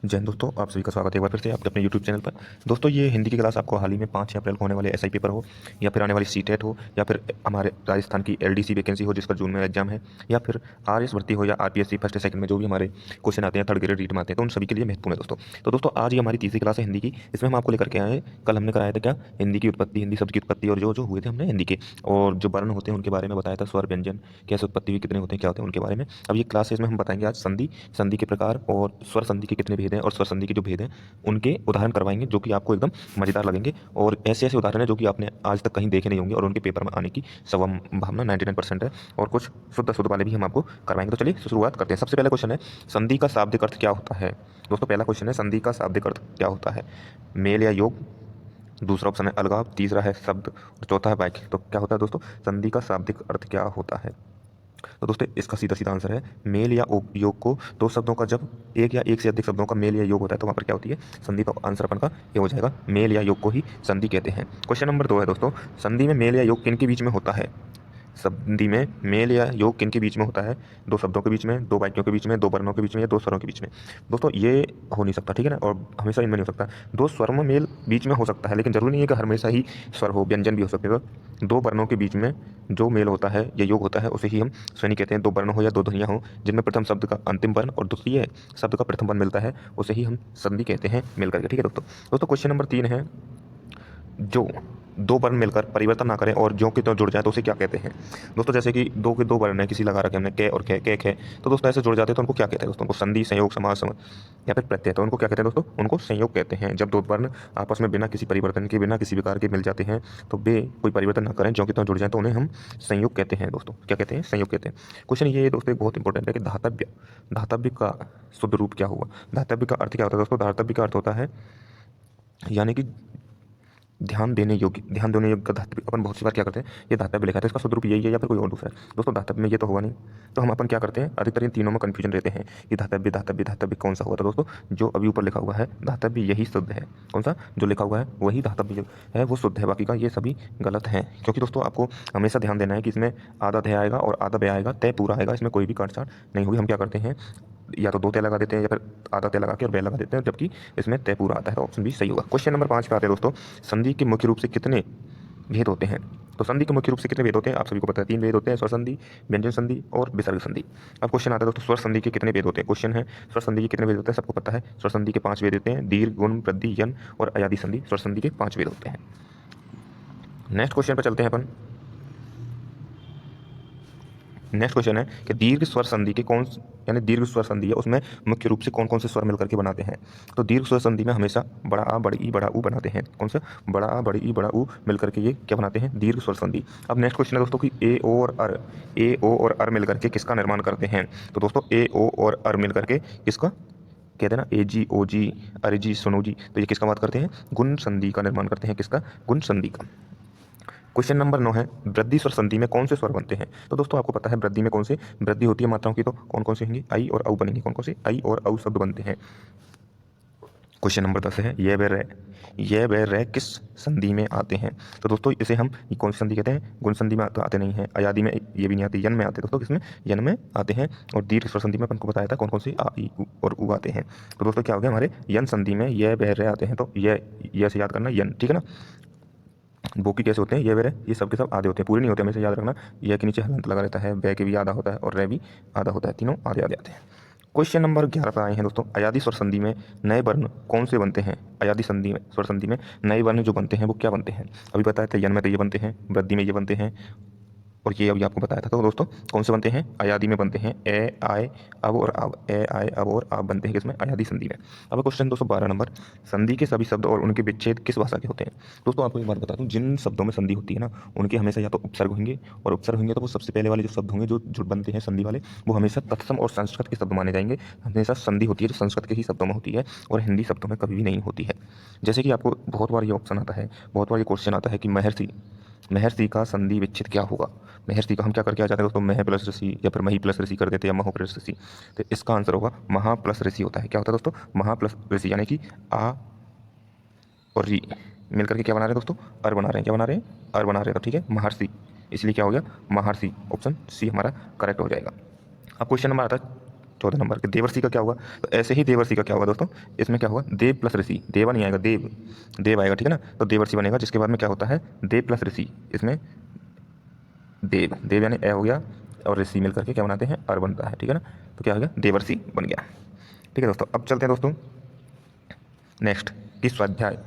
जय हिंद दोस्तों, आप सभी का स्वागत है एक बार फिर से आपके अपने यूट्यूब चैनल पर। दोस्तों, ये हिंदी की क्लास आपको हाल ही में 5 अप्रैल को होने वाले एसआई पेपर हो, या फिर आने वाली सीटेट हो, या फिर हमारे राजस्थान की एलडीसी वैकेंसी हो जिसका जून में एग्जाम है, या फिर आरएस भर्ती हो, या आरपीएससी फर्स्ट सेकंड में जो भी हमारे क्वेश्चन आते हैं, थर्ड ग्रेड रीट में आते हैं, तो उन सभी के लिए महत्वपूर्ण है दोस्तों। तो दोस्तों, आज ये हमारी तीसरी क्लास है हिंदी की। इसमें हम आपको लेकर के आए हैं, कल हमने कराया था क्या, हिंदी की उत्पत्ति, हिंदी शब्द की उत्पत्ति, और जो जो हुए थे हमने हिंदी के, और जो वर्ण होते हैं उनके बारे में बताया था, स्वर व्यंजन कैसे उत्पत्ति हुई, कितने होते हैं, क्या होते हैं, उनके बारे में। अब ये क्लास है, इसमें हम बताएंगे आज संधि, संधि के प्रकार और स्वर संधि के कितने भेद हैं, और स्वर संधि के जो भेद हैं उनके उदाहरण करवाएंगे, जो कि आपको एकदम मजेदार लगेंगे। और ऐसे ऐसे उदाहरण हैं जो कि आपने आज तक कहीं देखे नहीं होंगे, और उनके पेपर में आने की संभावना 99% है। और कुछ शुद्ध शुद्ध वाले भी हम आपको करवाएंगे। तो चलिए शुरुआत करते हैं। सबसे पहला क्वेश्चन है, संधि का शाब्दिक अर्थ क्या होता है। दोस्तों, पहला क्वेश्चन है, संधि का शाब्दिक अर्थ क्या होता है। मेल या योग, दूसरा ऑप्शन है अलगाव, तीसरा है शब्द, और चौथा है वाक्य। तो क्या होता है दोस्तों, संधि का शाब्दिक अर्थ क्या होता है। तो दोस्तों, इसका सीधा सीधा आंसर है मेल या योग को दो शब्दों का जब एक या एक से अधिक शब्दों का मेल या योग होता है तो वहाँ पर क्या होती है, संधि। तो आंसर अपन का ये हो जाएगा, मेल या योग को ही संधि कहते हैं। क्वेश्चन नंबर 2 है दोस्तों, संधि में मेल या योग किन के बीच में होता है। संधि में मेल या योग किन के बीच में होता है। दो शब्दों के बीच में, दो वाक्यों के बीच में, दो वर्णों के बीच में, या दो स्वरों के बीच में। दोस्तों, ये हो नहीं सकता, ठीक है ना, और हमेशा इनमें नहीं हो सकता। दो स्वर में मेल बीच में हो सकता है, लेकिन जरूरी नहीं है कि हमेशा ही स्वर हो, व्यंजन भी हो सकते हैं। तो दो वर्णों के बीच में जो मेल होता है या योग होता है उसे ही हम स्वनि कहते हैं। दो वर्ण हो या दो ध्वनियाँ हो जिनमें प्रथम शब्द का अंतिम वर्ण और द्वितीय शब्द का प्रथम वर्ण मिलता है, उसे ही हम संधि कहते हैं मिल करके, ठीक है दोस्तों। दोस्तों, क्वेश्चन नंबर 3 है, जो दो वर्ण मिलकर परिवर्तन ना करें और ज्यों के त्यों जुड़ जाए तो उसे क्या कहते हैं। दोस्तों, जैसे कि दो के दो वर्ण है, किसी लगा रखे हमने कै और खे, कै खे, तो दोस्तों ऐसे जुड़ जाते हैं तो उनको क्या कहते हैं दोस्तों, उनको संधि, संयोग, समास या फिर प्रत्यय। तो उनको क्या कहते हैं दोस्तों, उनको संयोग कहते हैं। जब दो वर्ण आपस में बिना किसी परिवर्तन के, बिना किसी विकार के मिल जाते हैं, तो वे कोई परिवर्तन ना करें, ज्यों के त्यों जुड़ जाए, तो उन्हें हम संयोग कहते हैं दोस्तों। क्या कहते हैं, संयोग कहते हैं। क्वेश्चन ये दोस्तों बहुत इंपॉर्टेंट है कि धातव्य, धातव्य का शुद्ध रूप क्या हुआ। धातव्य का अर्थ क्या होता है दोस्तों, धातव्य का अर्थ होता है यानी कि ध्यान देने योग्य, ध्यान देने योग्य का धातव्य। अपन बहुत सी बार क्या करते हैं, ये धातव्य लिखा था, इसका शुद्ध रूप यही है या फिर कोई और दूसरा है। दोस्तों, धातव्य में ये तो होगा नहीं, तो हम अपन क्या करते हैं, अधिकतर इन तीनों में कंफ्यूजन रहते हैं कि धातव्य धातव्य धातव्य कौन सा हुआ। था दोस्तों, जो अभी ऊपर लिखा हुआ है धातव्य यही शुद्ध है। कौन सा जो लिखा हुआ है वही धातव्य है, वो शुद्ध है, बाकी का ये सभी गलत है। क्योंकि दोस्तों आपको हमेशा ध्यान देना है कि इसमें आधा ध्याय आएगा और आधा व्यय आएगा, तय पूरा आएगा, इसमें कोई भी काटछाट नहीं होगी। हम क्या करते हैं, या तो दो तय लगा देते हैं या फिर आधा तय लगा के और व्यय लगा देते हैं, जबकि इसमें तय पूरा आता है, तो ऑप्शन भी सही होगा। क्वेश्चन नंबर 5 पे आते हैं दोस्तों, संधि के मुख्य रूप से कितने भेद होते हैं। तो संधि के मुख्य रूप से कितने भेद होते हैं, आप सभी को पता है, 3 भेद होते हैं, स्वर संधि, व्यंजन संधि और विसर्ग संधि। अब क्वेश्चन आता है दोस्तों, स्वर संधि के कितने भेद होते हैं। क्वेश्चन है, स्वर संधि के कितने भेद होते हैं, सबको पता है। स्वर संधि के 5 भेद होते हैं, दीर्घ, गुण, वृद्धि, यन और अयादि संधि। स्वर संधि के 5 भेद होते हैं। नेक्स्ट क्वेश्चन पर चलते हैं अपन। नेक्स्ट क्वेश्चन है कि दीर्घ स्वर संधि के कौन, यानी दीर्घ स्वर संधि है उसमें मुख्य रूप से कौन कौन से स्वर मिलकर के बनाते हैं। तो दीर्घ स्वर संधि में हमेशा बड़ा आ, बड़ी ई, बड़ा ऊ बनाते हैं। कौन सा, बड़ा आ, बड़ी ई, बड़ा ऊ मिलकर के ये क्या बनाते हैं, दीर्घ स्वर संधि। अब नेक्स्ट क्वेश्चन है दोस्तों कि ए ओ और अर, ए ओ और अर मिलकर के किसका निर्माण करते हैं। तो दोस्तों, ए ओ और अर मिलकर के किसका कहते हैं ना, ए जी, ओ जी, अरे जी, सुनो जी, तो ये किसका बात करते हैं, गुण संधि का निर्माण करते हैं। किसका, गुण संधि का। क्वेश्चन नंबर 9 है, वृद्धि स्वर संधि में कौन से स्वर बनते हैं। तो दोस्तों आपको पता है वृद्धि में कौन से वृद्धि होती है मात्राओं की, तो कौन कौन से होंगे, आई और औ बनेंगे। कौन कौन से आई और औ शब्द बनते हैं। क्वेश्चन नंबर 10 है, ये व रे, ये व रे किस संधि में आते हैं। तो दोस्तों इसे हम कौन सी संधि कहते हैं, गुण संधि में तो आते नहीं है, अयादि में ये भी नहीं आते, यन में आते हैं दोस्तों, किसमें, यन में आते हैं। और दीर्घ स्वर संधि में अपन को बताया था कौन कौन से आ, ई, उ और उ आते हैं। तो दोस्तों क्या हो गया, हमारे यन संधि में ये व रे आते हैं, तो ये से याद करना यन, ठीक है ना। बोकी कैसे होते हैं, ये वे ये सब के सब आधे होते हैं, पूरे नहीं होते, हमेशा याद रखना। ये के नीचे हलंत लगा रहता है, बै के भी आधा होता है और रे भी आधा होता है, तीनों आधे आधे आते हैं। क्वेश्चन नंबर 11 पर आए हैं दोस्तों, अयादि स्वर संधि में नए वर्ण कौन से बनते हैं। अयादि संधि में, स्वर संधि में नए वर्ण जो बनते हैं वो क्या बनते हैं। अभी बताया था, यन में तो ये बनते हैं, वृद्धि में ये बनते हैं, और ये अभी आपको बताया था। तो दोस्तों कौन से बनते हैं, अयादि में बनते हैं, ए आए अब और अब, ए आए अब और अब बनते हैं किसमें, अयादि संधि में। अब क्वेश्चन दोस्तों 12 नंबर, संधि के सभी शब्द और उनके विच्छेद किस भाषा के होते हैं। दोस्तों आपको एक बात बता दूं, जिन शब्दों में संधि होती है ना, उनके हमेशा या तो उपसर्ग होंगे, और उपसर्ग होंगे तो वो सबसे पहले वाले जो शब्द होंगे जो बनते हैं संधि वाले, वो हमेशा तत्सम और संस्कृत के शब्द माने जाएंगे। हमेशा संधि होती है जो संस्कृत के ही शब्दों में होती है, और हिंदी शब्दों में कभी भी नहीं होती है। जैसे कि आपको बहुत बार ये ऑप्शन आता है, बहुत बार ये क्वेश्चन आता है कि महर्षि, महर्षि का संधि विच्छेद क्या होगा। महर्षि का हम क्या करके आ जाते हैं दोस्तों, मह प्लस ऋषि या फिर मही प्लस ऋषि कर देते हैं, या महो प्लस ऋषि। तो इसका आंसर होगा महा प्लस ऋषि होता है। क्या होता है दोस्तों, महा प्लस ऋषि, यानी कि आ और री मिलकर के क्या बना रहे हैं दोस्तों, अर बना रहे हैं। क्या बना रहे हैं, अर बना रहे हैं। तो ठीक है, महर्षि, इसलिए क्या हो गया, महर्षि, ऑप्शन सी हमारा करेक्ट हो जाएगा। अब क्वेश्चन नंबर आता है 14 नंबर के देवर्षि का क्या होगा, तो ऐसे ही देवर्षि का क्या होगा दोस्तों, इसमें क्या होगा, देव प्लस ऋषि, देवा नहीं आएगा, देव, देव आएगा, ठीक है ना। तो देवर्षि बनेगा, जिसके बाद में क्या होता है, देव प्लस ऋषि, इसमें देव, देव यानी ए हो गया, और ऋषि मिल करके क्या बनाते हैं, अर बनता है, ठीक है ना। तो क्या हो गया, देवर्षि बन गया। ठीक है दोस्तों, अब चलते हैं दोस्तों नेक्स्ट कि स्वाध्याय,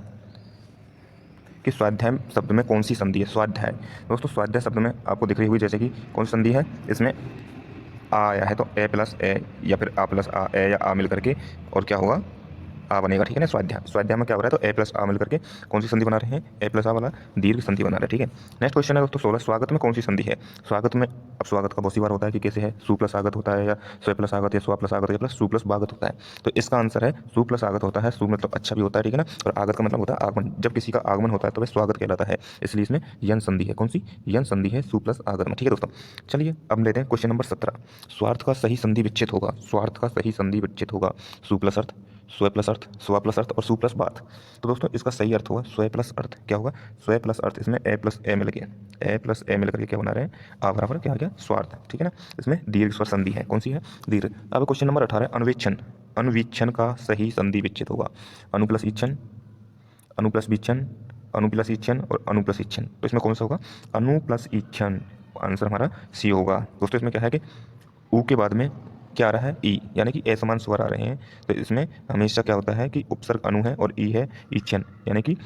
कि स्वाध्याय शब्द में कौन सी संधि है। स्वाध्याय दोस्तों, स्वाध्याय शब्द में आपको दिख रही हुई जैसे कि कौन सी संधि है, इसमें आ आया है तो ए प्लस ए या फिर आ प्लस आ, ए या आ मिल करके और क्या होगा, आ बनेगा, ठीक है ना। स्वाध्याय, स्वाध्याय में क्या हो रहा है, तो ए प्लस आ मिल करके कौन सी संधि बना रहे हैं, ए प्लस आ वाला दीर्घ संधि बना रहे हैं, ठीक है। नेक्स्ट क्वेश्चन है दोस्तों 16, स्वागत में कौन सी संधि है। स्वागत में, अब स्वागत का बहुत सी बार होता है कि कैसे है, सु प्लस आगत होता है या स्व प्लस आगत या स्व प्लस आगत या प्लस सु प्लस बागत होता है। तो इसका आंसर है सु प्लस आगत होता है। सु मतलब अच्छा भी होता है, ठीक है ना, और आगत का मतलब होता है आगमन। जब किसी का आगमन होता है तो वह स्वागत कहलाता है, इसलिए इसमें यन संधि है। कौन सी, यन संधि है सु प्लस आगत में, ठीक है दोस्तों। चलिए अब लेते हैं क्वेश्चन नंबर 17, स्वार्थ का सही संधि विच्छेद होगा। स्वार्थ का सही संधि विच्छेद होगा, सु प्लस अर्थ, स्व प्लस अर्थ, स्व प्लस अर्थ और सु प्लस बात। तो दोस्तों इसका सही अर्थ होगा स्व प्लस अर्थ, क्या होगा, स्व प्लस अर्थ, इसमें ए प्लस ए मिल गया, ए प्लस ए मिल करके क्या बना रहे हैं, आ बराबर क्या आ गया, स्वार्थ, ठीक है ना। इसमें दीर्घ स्वर संधि है, कौन सी है, दीर्घ। अब क्वेश्चन नंबर 18, अन्वेक्षण, अन्वीक्षण का सही संधि विच्छेद होगा। अनु प्लस इच्छन, अनु प्लस विच्छन, अनु प्लस इच्छन और अनु प्लस इच्छन। तो इसमें कौन सा होगा, अनु प्लस इच्छन, आंसर हमारा सी होगा। दोस्तों इसमें क्या है कि ऊ के बाद में क्या आ रहा है, ई, यानी कि असमान स्वर आ रहे हैं। तो इसमें हमेशा क्या होता है कि उपसर्ग अनु है और ई है इच्छन, यानी कि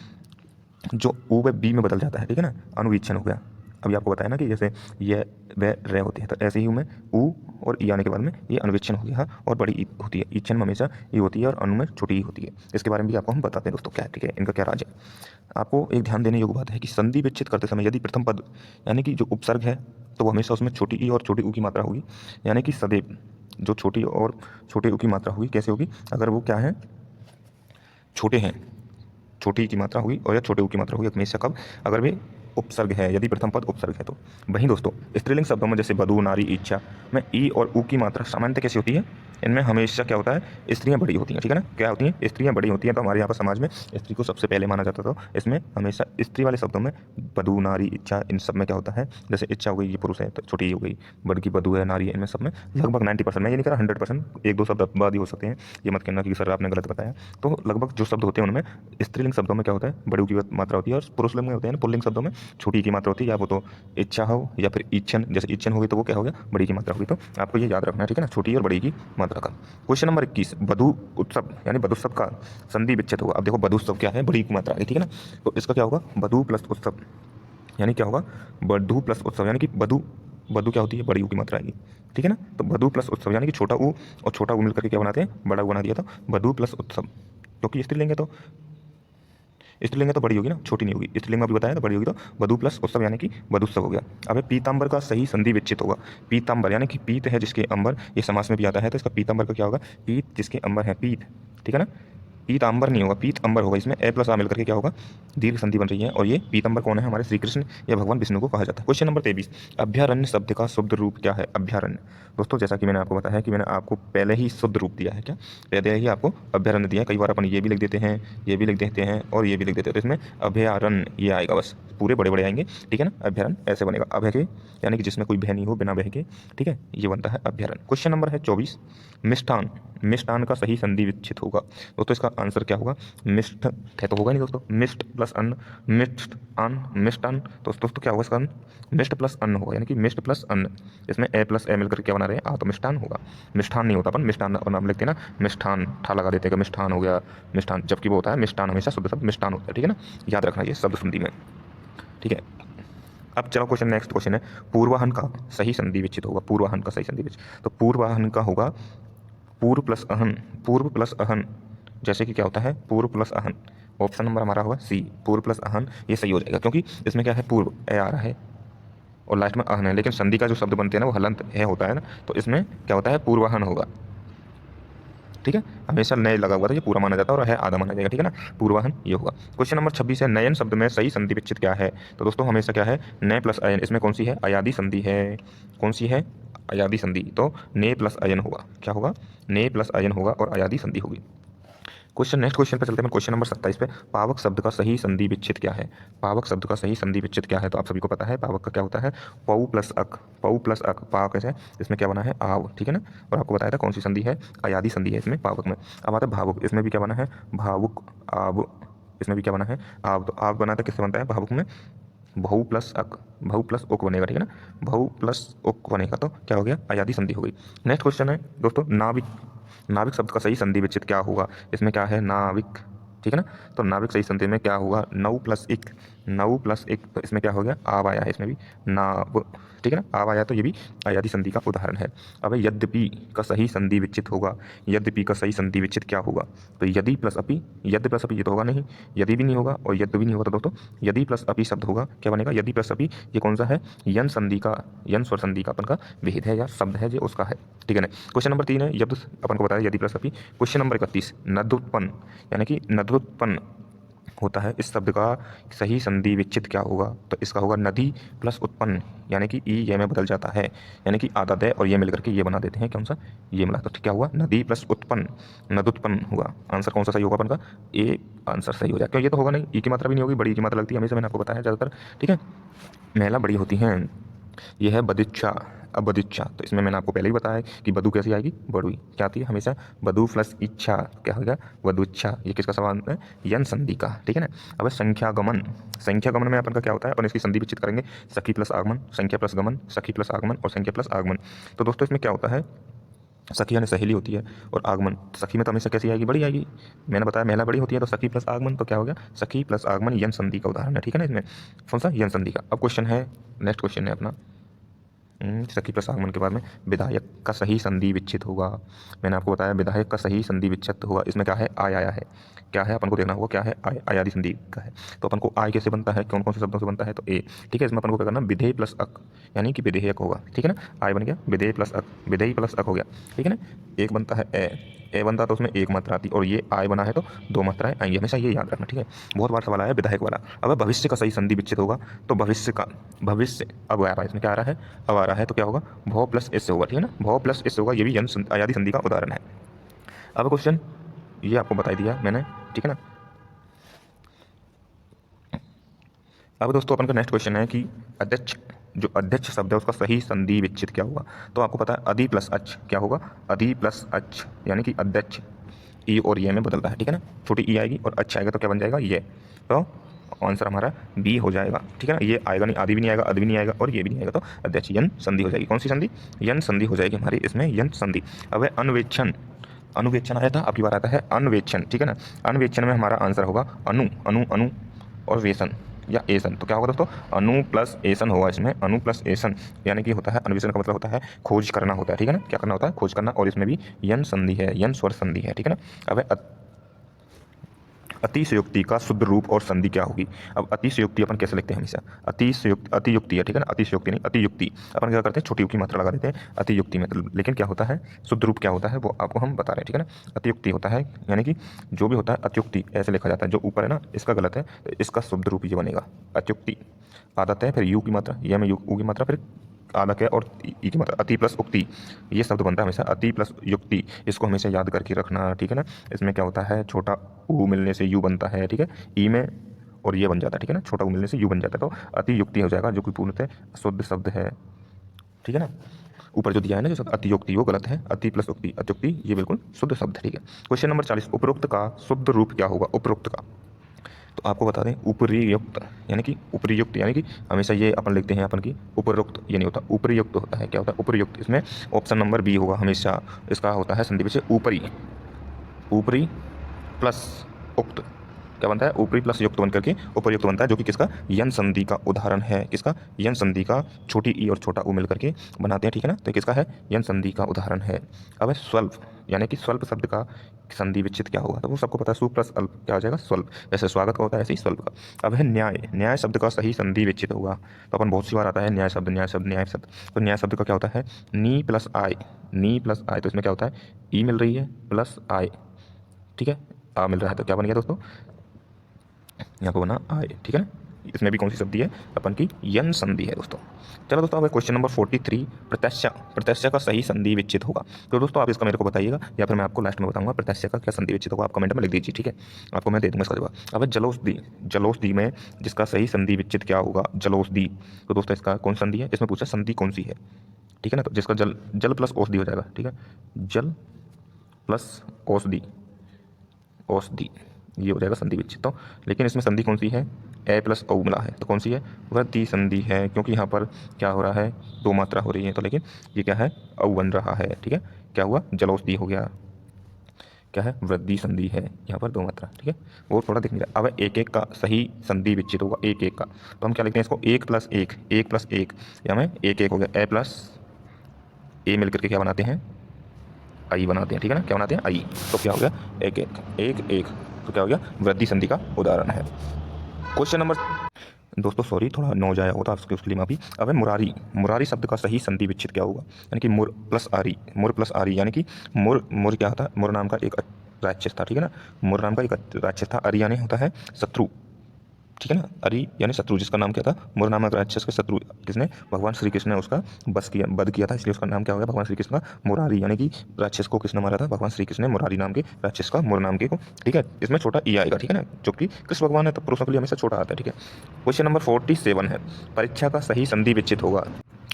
जो ऊ व बी में बदल जाता है, ठीक है ना, अनुवीक्षण हो गया। अभी आपको बताया ना कि जैसे ये व रे होती है, तो ऐसे ही में ऊ और ई आने के बाद में ये अनुवीक्षण हो गया और बड़ी ई होती है। इच्छन में हमेशा ई होती है और अनु में छोटी ई होती है। इसके बारे में भी आपको हम बताते हैं दोस्तों क्या है, ठीक है, इनका क्या राज है। आपको एक ध्यान देने योग्य बात है कि संधि विच्छेद करते समय यदि प्रथम पद यानी कि जो उपसर्ग है तो वो हमेशा उसमें छोटी ई और छोटी ऊ की मात्रा होगी, यानी कि सदैव जो छोटी और छोटे ऊ की मात्रा होगी, कैसे होगी, अगर वो क्या है, छोटे हैं, छोटी की मात्रा होगी और या छोटे ऊ की मात्रा होगी हमेशा कब, अगर वे उपसर्ग है, यदि प्रथम पद उपसर्ग है तो। वहीं दोस्तों स्त्रीलिंग शब्दों में जैसे वधु, नारी, इच्छा में ई और ऊ की मात्रा सामान्यतः कैसी होती है, इनमें हमेशा क्या होता है, स्त्रियां बड़ी होती हैं, ठीक है ना, क्या होती हैं, स्त्रियां बड़ी होती हैं। तो हमारे यहाँ पर समाज में स्त्री को सबसे पहले माना जाता था, तो इसमें हमेशा स्त्री वाले शब्दों में वधु, नारी, इच्छा, इन सब में क्या होता है, जैसे इच्छा हो गई ये पुरुष है तो छोटी हो गई, बड़ी वधु है, नारी है, इनमें सब में लगभग 90%, मैं ये नहीं कह रहा 100%, एक दो शब्द अपवाद ही हो सकते हैं, ये मत कहना कि सर आपने गलत बताया। तो लगभग जो शब्द होते हैं उनमें स्त्रीलिंग शब्दों में क्या होता है, बड़ी की मात्रा होती है, और पुरुष लिंग में होते हैं पुल्लिंग शब्दों में छोटी की मात्रा होती है, या वो तो इच्छा हो या फिर इच्छन, जैसे इच्छन होगी तो वो क्या हो गया, बड़ी की मात्रा होगी। तो आपको ये याद रखना है, ठीक है ना, छोटी और बड़ी की मात्रा का। क्वेश्चन नंबर 21, वधु उत्सव यानी वधुत्सव का संधि विच्छेद होगा। अब देखो वधुत्सव क्या है, बड़ी की मात्रा है, ठीक है ना, तो इसका क्या होगा, वधु प्लस उत्सव, यानी क्या होगा, वधु प्लस उत्सव, यानी कि वधु, वधु क्या होती है, बड़ी ऊ की मात्रा आएगी, ठीक है ना। तो वधु प्लस उत्सव यानी कि छोटा ऊ और छोटा ऊ मिलकर के क्या बनाते हैं, बड़ा ऊ बना दिया, तो वधु प्लस उत्सव, क्योंकि स्त्रीलिंग है तो स्त्रीलिंग है तो बड़ी होगी ना, छोटी नहीं होगी। स्त्रीलिंग में भी बताया तो बड़ी होगी, तो वधु प्लस उत्सव यानी कि वधुत्सव हो गया। अब पीतांबर का सही संधि विच्छेद होगा। पीतांबर यानी कि पीत है जिसके अंबर, ये समास में भी आता है, तो इसका पीतांबर का क्या होगा, पीत जिसके अंबर है, पीत, ठीक है ना, पीतांबर नहीं होगा, पीतांबर होगा। इसमें ए प्लस आ मिलकर के क्या होगा, दीर्घ संधि बन रही है, और ये पीतांबर कौन है, हमारे श्री कृष्ण या भगवान विष्णु को कहा जाता है। क्वेश्चन नंबर 23, अभ्यारण्य शब्द का शुद्ध रूप क्या है। अभ्यारण्य दोस्तों, जैसा कि मैंने आपको बताया है कि मैंने आपको पहले ही शुद्ध रूप दिया है, क्या पहले ही आपको अभ्यारण्य दिया है। कई बार अपन ये भी लिख देते हैं, ये भी लिख देते हैं और ये भी लिख देते हैं, तो इसमें अभ्यारण्य ये आएगा, बस पूरे बड़े बड़े आएंगे, ठीक है ना। अभ्यारण्य ऐसे बनेगा, अभय के यानी कि जिसमें कोई भय नहीं हो, बिना भय के, ठीक है, ये बनता है अभ्यारण्य। क्वेश्चन नंबर है 24, मिष्ठान, मिष्ठान का सही संधि विच्छेद होगा। दोस्तों इसका आंसर क्या होगा, मिष्ठ है तो होगा नहीं दोस्तों, मिष्ट प्लस अन्न, मिष्ट अन्न, मिष्टान, तो दोस्तों क्या होगा इसका, मिष्ट प्लस अन्न होगा, यानी कि मिष्ट प्लस अन्न, इसमें ए प्लस ए मिलकर क्या बना रहे हैं, तो मिष्ठान होगा। मिष्ठान नहीं होता, अपन मिष्ठान और नाम लिखते हैं ना, मिष्ठान ठा लगा देते हैं, मिष्ठान हो गया मिष्ठान, जबकि वो होता है मिष्ठान, हमेशा शुद्ध शब्द मिष्ठान होता है, ठीक है ना, याद रखना ये शब्द संधि में, ठीक है। अब चलो क्वेश्चन, नेक्स्ट क्वेश्चन है, पूर्वाहन का सही संधि विच्छेद होगा। पूर्वाहन का सही संधि विच्छेद, तो पूर्वाहन का होगा पूर्व प्लस अहन, पूर्व प्लस अहन, जैसे कि क्या होता है, पूर्व प्लस अहन, ऑप्शन नंबर हमारा होगा सी, पूर्व प्लस अहन, ये सही हो जाएगा, क्योंकि इसमें क्या है, पूर्व ए आ रहा है और लास्ट में अहन है, लेकिन संधि का जो शब्द बनते हैं ना वो हलंत है होता है ना, तो इसमें क्या होता है, पूर्वाहन होगा, ठीक है, हमेशा नए लगा हुआ था, ये पूरा माना जाता है और है आधा माना जाएगा, ठीक है ना, पूर्वाहन ये होगा। क्वेश्चन नंबर 26 है, नयन शब्द में सही संधि विच्छेद क्या है। तो दोस्तों हमेशा क्या है, नय प्लस अयन, इसमें कौन सी है, अयादी संधि है, कौन सी है, अयादी संधि, तो ने प्लस अयन होगा, क्या होगा, ने प्लस अयन होगा और अयादी संधि होगी। नेक्स्ट क्वेश्चन पे चलते हैं क्वेश्चन नंबर 27 पे। पावक शब्द का सही संधि विच्छेद क्या है? पावक शब्द का सही संधि विच्छेद क्या है? तो आप सभी को पता है पावक का क्या होता है, पऊ प्लस अक। पऊ प्लस अक पावक है, इसमें क्या बना है, आव, ठीक है ना। और आपको बताया था कौन सी संधि है, अयादी संधि है इसमें पावक में। अब आता है भावुक, इसमें भी क्या बना है, भावुक आव। इसमें भी क्या बना है, आव। तो आव बना था किससे बनता है भावुक में, बहु प्लस अक, बहु प्लस उक बनेगा, ठीक है ना। बहु प्लस उक बनेगा तो क्या हो गया, अयादी संधि हो गई। नेक्स्ट क्वेश्चन है दोस्तों, नाविक। नाविक शब्द का सही संधि विच्छेद क्या होगा? इसमें क्या है, नाविक, ठीक है ना। तो नाविक सही संधि में क्या होगा, नौ प्लस एक, नौ प्लस एक, तो इसमें क्या हो गया, आव आया है इसमें भी, नाव, ठीक है ना, आव आया, तो ये भी अयादी संधि का उदाहरण है। अब यद्यपि का सही संधि विच्छेद होगा, यद्यपि का सही संधि विच्छेद क्या होगा? तो यदि प्लस अपि, यदि प्लस अपि ये तो होगा नहीं, यदि भी नहीं होगा और यद्य भी नहीं होगा, तो दोस्तों यदि प्लस अपि शब्द होगा, क्या बनेगा, यदि प्लस अपि। ये कौन सा है, यन संधि का, यन स्वर संधि का अपन का विहित है या शब्द है, जो उसका है, ठीक है ना। क्वेश्चन नंबर 3 है, यदि अपन को बताया यदि प्लस अपि। क्वेश्चन नंबर 31, नदोत्पन्न, यानी कि नदोत्पन्न होता है, इस शब्द का सही संधि विच्छेद क्या होगा? तो इसका होगा नदी प्लस उत्पन्न, यानी कि ई ये में बदल जाता है, यानी कि आधा दे और ये मिलकर के ये बना देते हैं, कौन सा, ये मिला, तो क्या हुआ, नदी प्लस उत्पन्न, नदुत्पन्न हुआ। आंसर कौन सा सही होगा अपन का, ए आंसर सही हो जाएगा। क्यों, ये तो होगा नहीं, ई की मात्रा भी नहीं होगी, बड़ी की मात्रा लगती है हमेशा, मैंने आपको बताया ज़्यादातर, ठीक है, महिला बड़ी होती हैं। यह है बदिच्छा। अब बदिच्छा, तो इसमें मैंने आपको पहले ही बताया कि बधु कैसी आएगी, बड़ुई, क्या आती है हमेशा, बधु प्लस इच्छा, क्या होगा, वधुच्छा। ये किसका सवाल है, यन संधि का, ठीक है ना। अब संख्यागमन, संख्यागमन में अपन का क्या होता है, अपन इसकी संधि विच्छेद करेंगे, सखी प्लस आगमन, संख्या प्लस गमन, सखी प्लस आगमन और संख्या प्लस आगमन। तो दोस्तों इसमें क्या होता है, सखी यानी सहेली होती है, और आगमन, सखी में तो हमेशा कैसी आएगी, बड़ी आएगी। मैंने बताया महिला बड़ी होती है, तो सखी प्लस आगमन, तो क्या हो गया, सखी प्लस आगमन यन संधि का उदाहरण है, ठीक है ना। इसमें कौन सा, यन संधि का। अब क्वेश्चन है, नेक्स्ट क्वेश्चन है अपना, सखी प्लस आगमन के बाद में विधायक का सही संधि विच्छेद होगा। मैंने आपको बताया विधायक का सही संधि विच्छेद होगा, इसमें क्या है, आय आया है, क्या है अपन को देखना होगा, क्या है, आय, आयादी संधि का है। तो अपन को आय कैसे बनता है, कौन कौन से शब्दों से बनता है, तो ए, ठीक है। इसमें अपन को क्या करना, विधेय प्लस अक, यानी कि विधेयक होगा, ठीक है ना। आय बन गया, विधेय प्लस अक, विधेय प्लस अक हो गया, ठीक है ना। एक बनता है ए बनता तो उसमें एक मात्रा आती, और ये आय बना है तो दो मात्राएं आएंगी, हमेशा ये याद रखना, ठीक है। बहुत बार सवाल आया विधायक वाला। अब भविष्य का सही संधि विच्छेद होगा, तो भविष्य का, भविष्य अब आ रहा है, इसमें क्या आ रहा है, अब आ रहा है, तो क्या होगा, भव प्लस एस होगा, ठीक है ना, भव प्लस एस होगा, ये भी अयादी संधि का उदाहरण है। अब क्वेश्चन ये आपको बता दिया मैंने, ठीक है ना। अब दोस्तों अपन का नेक्स्ट क्वेश्चन है कि अध्यक्ष, जो अध्यक्ष शब्द है उसका सही संधि विच्छेद क्या होगा? तो आपको पता है अधि प्लस अच, क्या होगा, अधि प्लस अच, यानी कि अध्यक्ष ई और ये में बदलता है, ठीक है ना। छोटी ई आएगी और अच्छा आएगा तो क्या बन जाएगा, ये, तो आंसर हमारा बी हो जाएगा, ठीक है ना। ये आएगा नहीं, आदि भी नहीं आएगा, अदि भी नहीं आएगा और ये भी नहीं आएगा, तो अध्यक्ष यन संधि हो जाएगी। कौन सी संधि, यन संधि हो जाएगी हमारी इसमें, यन संधि। अब है अन्वेक्षण, अनुवेक्षण आया था, आपकी बार आता है अन्वेक्षण, ठीक है ना। अन्वेक्षण में हमारा आंसर होगा अनु, अनु, अनु और वेसन या एसन। तो क्या होगा दोस्तों, अनु प्लस एसन होगा इसमें, अनु प्लस एसन, यानी कि होता है अन्वेषण का मतलब होता है खोज करना होता है, ठीक है ना। क्या करना होता है, खोज करना, और इसमें भी यन संधि है, यन स्वर संधि है, ठीक है ना। अब अतिशयोक्ति का शुद्ध रूप और संधि क्या होगी? अब अतिशयोक्ति अपन कैसे लिखते हैं हमेशा, अतिशयोक्ति, अतियुक्ति है, ठीक है ना, अतिशयोक्ति नहीं, अतियुक्ति। अपन क्या करते हैं, छोटी यू की मात्रा लगा देते हैं अतियुक्ति में, लेकिन क्या होता है, शुद्ध रूप क्या होता है वो आपको हम बता रहे हैं, ठीक है ना। अतियुक्ति होता है, यानी कि जो भी होता है अत्युक्ति ऐसे लिखा जाता है, जो ऊपर है ना इसका गलत है, तो इसका शुद्ध रूप ये बनेगा अत्युक्ति। आदत है, फिर यू की मात्रा, ये में यू की मात्रा, फिर आदक है और ई की मात्रा, अति प्लस उक्ति, ये शब्द बनता है हमेशा अति प्लस युक्ति। इसको हमेशा याद करके रखना, ठीक है ना। इसमें क्या होता है, छोटा ऊ मिलने से यू बनता है, ठीक है, ई में और ये बन जाता है, ठीक है ना, छोटा ऊ मिलने से यू बन जाता है, तो अति युक्ति हो जाएगा, जो कि पूर्णतः शुद्ध शब्द है, ठीक है ना। ऊपर जो दिया है ना जो शब्द अतियुक्ति वो गलत है, अति प्लस उक्ति, अत्युक्ति ये बिल्कुल शुद्ध शब्द है, ठीक है। क्वेश्चन नंबर 40, उपरोक्त का शुद्ध रूप क्या होगा, उपरोक्त का। तो आपको बता दें उपरियुक्त, यानी कि उपरियुक्त, यानी कि हमेशा ये अपन लिखते हैं अपन की उपरोक्त, ये नहीं होता, उपरियुक्त होता है, क्या होता है, उपरियुक्त। इसमें ऑप्शन नंबर बी होगा हमेशा, इसका होता है संधि विच्छेद ऊपरी, ऊपरी प्लस उक्त, क्या बनता है, ऊपरी प्लस युक्त बनकर के उपरयुक्त बनता है, जो कि किसका, यन संधि का उदाहरण है, किसका, यन संधि का, छोटी ई और छोटा ऊ मिलकर के बनाते हैं, ठीक है ना। तो किसका है, यन संधि का उदाहरण है। अब है स्वल्प, यानी कि स्वल्प शब्द का संधि विच्छेद क्या होगा? तो वो सबको पता है, सु प्लस अल्प क्या हो जाएगा, स्वल्प। जैसे स्वागत का होता है ऐसे ही स्वल्प का। अब है न्याय, न्याय शब्द का सही संधि विच्छेद होगा। तो अपन बहुत सी बार आता है न्याय शब्द, न्याय शब्द, न्याय शब्द। तो न्याय शब्द का क्या होता है, नी plus I, knee plus I, तो इसमें क्या होता है, ई मिल रही है प्लस आय, ठीक है, आ मिल रहा है, तो क्या बन गया दोस्तों, यहाँ पर बना आय, ठीक है ना, इसमें भी कौन सी संधि है, अपन की यन संधि है दोस्तों। चलो दोस्तों, अब क्वेश्चन नंबर 43, प्रत्याशा प्रत्याशा का सही संधि विच्छेद होगा। तो दोस्तों आप इसका मेरे को बताइएगा या फिर मैं आपको लास्ट में बताऊंगा प्रत्याशा का क्या संधि विच्छेद होगा, आप कमेंट में लिख दीजिए, ठीक है, आपको मैं दे दूंगा इसका जवाब। अब जलोषधि, जलोषधि में जिसका सही संधि विच्छेद क्या होगा, जलोषधि। तो दोस्तों इसका कौन संधि है, इसमें पूछा संधि कौन सी है, ठीक है ना। तो जिसका जल जल प्लस औषधि हो जाएगा, ठीक है, जल प्लस औषधि, औषधि ये हो जाएगा संधि विच्छेद। तो लेकिन इसमें संधि कौन सी है, ए प्लस औ मिला है, तो कौन सी है, वृद्धि संधि है, क्योंकि यहाँ पर क्या हो रहा है, दो मात्रा हो रही है। तो लेकिन ये क्या है, औ बन रहा है, ठीक है, क्या हुआ, जलौषधि हो गया, क्या है, वृद्धि संधि है, यहाँ पर दो मात्रा, ठीक है, वो थोड़ा देख नहीं रहा। अब एक एक का सही संधि विच्छेद होगा, एक एक का, तो हम क्या लिखते हैं इसको, एक प्लस एक, एक प्लस एक, या में एक एक हो गया, ए प्लस ए मिलकर के क्या बनाते हैं, आई बनाते हैं, ठीक है ना, क्या बनाते हैं, आई। तो क्या हो गया, एक एक एक एक, तो क्या हो गया, वृद्धि संधि का उदाहरण है। क्वेश्चन नंबर, दोस्तों सॉरी थोड़ा नौ जाया होता उसके लिए माफी। अब है मुरारी, मुरारी शब्द का सही संधि विच्छेद क्या होगा, यानी कि मुर प्लस आरी, मुर प्लस आरी, यानी कि मुर, मुर क्या होता है, मुर नाम का एक राक्षस था, ठीक है ना, मुर नाम का एक राक्षस था, अरी यानी होता है शत्रु, ठीक है ना, अरी यानी शत्रु, जिसका नाम क्या था, मुर नामक राक्षस के शत्रु किसने, भगवान श्री कृष्ण ने उसका बस किया, वध किया था, इसलिए उसका नाम क्या हो गया, भगवान श्री कृष्ण का मुरारी, यानी कि राक्षस को किसने मारा था, भगवान श्री कृष्ण ने मुरारी नाम के राक्षस का, मुर नाम के को, ठीक है, इसमें छोटा ई आएगा, ठीक है ना, जो कि कृष्ण भगवान है तो पुरुषों के लिए हमेशा छोटा आता है, ठीक है। क्वेश्चन नंबर 47 है, परीक्षा का सही संधि विच्छेद होगा।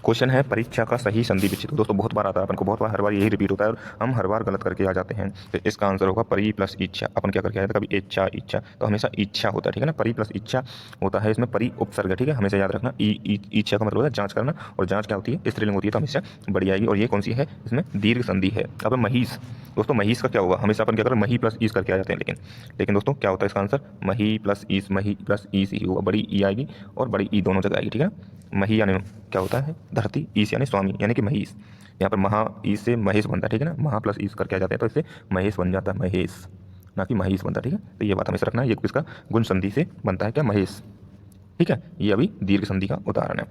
क्वेश्चन है परीक्षा का सही संधि विच्छेद। दोस्तों बहुत बार आता है अपन को, बहुत बार हर बार यही रिपीट होता है और हम हर बार गलत करके आ जाते हैं। तो इसका आंसर होगा परी प्लस इच्छा। अपन क्या करके आया था, कभी इच्छा इच्छा, तो हमेशा इच्छा होता है, ठीक है ना, परी प्लस इच्छा होता है, इसमें परी उपसर्ग है, ठीक है, हमेशा याद रखना। इच्छा का मतलब है जांच करना, और जांच क्या होती है, स्त्रीलिंग होती है, तो हमेशा बड़ी आएगी। और ये कौन सी है, इसमें दीर्घ संधि है। अब महिष, दोस्तों महिष का क्या होगा, हमेशा अपन क्या करें, मही प्लस ईस करके आ जाते हैं, लेकिन दोस्तों क्या होता है इसका आंसर, मही प्लस ईस ही होगा, बड़ी ई आएगी और बड़ी ई दोनों जगह आएगी, ठीक है। मही यानी क्या होता है, धरती, ईस यानी स्वामी, यानी कि महेश, यहाँ पर महा ईस से महेश बनता है, ठीक है ना, महा प्लस ईस करके आ जाते हैं, तो इससे महेश बन जाता है, महेश, ना कि महेश बनता है, ठीक है। तो ये बात हमेशा रखना है, ये किसका गुण संधि से बनता है, क्या, महेश, ठीक है, ये अभी दीर्घ संधि का उदाहरण है।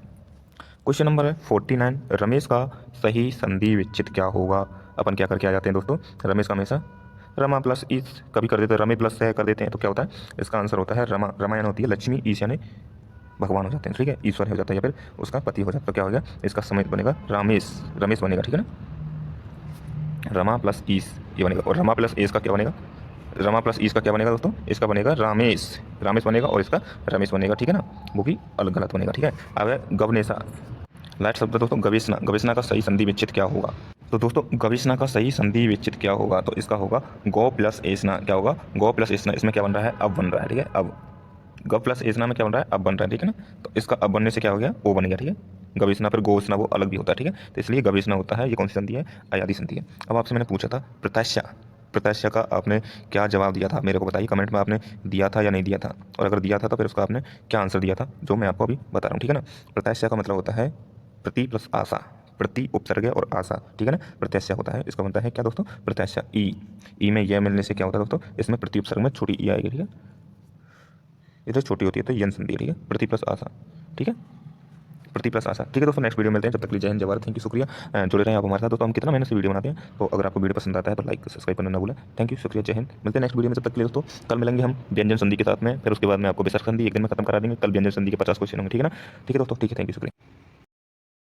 क्वेश्चन नंबर 49, रमेश का सही संधि विच्छेद क्या होगा। अपन क्या करके आ जाते हैं दोस्तों, रमेश का हमेशा रमा प्लस ईस कभी कर देते हैं, रमे प्लस से कर देते हैं, तो क्या होता है, इसका आंसर होता है रमा, रामायण होती है लक्ष्मी, ईश यानी भगवान हो जाते हैं, ठीक है, ईश्वर हो जाता है या फिर उसका पति हो जाता है, तो क्या हो गया, इसका समय बनेगा रामेश, रमेश बनेगा, ठीक है ना, रमा प्लस ईस ये बनेगा। और रमा प्लस एस का क्या बनेगा, रमा प्लस ईस का क्या बनेगा दोस्तों, इसका बनेगा रामेश, रामेश बनेगा, और इसका रमेश बनेगा, ठीक है ना, वो भी अलग गलत बनेगा, ठीक है। अब गवनेशा, लास्ट शब्द दोस्तों गवेषणा, गवेषणा का सही संधि विच्छेद क्या होगा। तो दोस्तों गवेषणा का सही संधि विच्छेद क्या होगा, तो इसका होगा गौ प्लस एसना, क्या होगा, गौ प्लस एसना, इसमें क्या बन रहा है, अब बन रहा है, ठीक है, अब ग प्लस एसना में क्या बन रहा है, अब बन रहा है, ठीक है ना, तो इसका अब बनने से क्या हो गया, ओ बन गया, ठीक है। गवेषणा फिर गोषणा वो अलग भी होता है, ठीक है, तो इसलिए गवेषणा होता है, ये कौन सी संधि है, अयादी संधि है। अब आपसे मैंने पूछा था प्रत्याशा, प्रत्याशा का आपने क्या जवाब दिया था, मेरे को बताइए कमेंट में, आपने दिया था या नहीं दिया था, और अगर दिया था तो फिर उसका आपने क्या आंसर दिया था, जो मैं आपको अभी बता रहा हूँ, ठीक है ना। प्रत्याशा का मतलब होता है प्रति प्लस आशा, प्रति उपसर्ग और आशा, ठीक है ना, प्रत्याशा होता है, इसका बनता है क्या दोस्तों, प्रत्याशा, ई में यह मिलने से क्या होता है दोस्तों, इसमें प्रति उपसर्ग में छोटी ई आएगी, ठीक है, इधर छोटी होती है तो यन संधि, ठीक है, प्रति प्लस आशा, ठीक है, प्रति प्लस आशा, ठीक है दोस्तों। नेक्स्ट वीडियो मिलते हैं, जब तक के लिए जय हिंद, जय भारत, थैंक यू, शुक्रिया, जुड़े रहें आप हमारे साथ। दोस्तों हम कितना मेहनत से वीडियो बनाते हैं, तो अगर आपको वीडियो पसंद आता है तो लाइक सब्सक्राइब करना ना भूलें, थैंक यू, शुक्रिया, जय हिंद, मिलते हैं नेक्स्ट वीडियो में, जब तक के लिए दोस्तों कल मिलेंगे हम व्यंजन संधि के साथ में, फिर उसके बाद में आपको विसर्ग संधि एक दिन में खत्म करा देंगे, कल व्यंजन संधि के 50 क्वेश्चन होंगे, ठीक है ना, ठीक है दोस्तों, ठीक है, थैंक यू, शुक्रिया।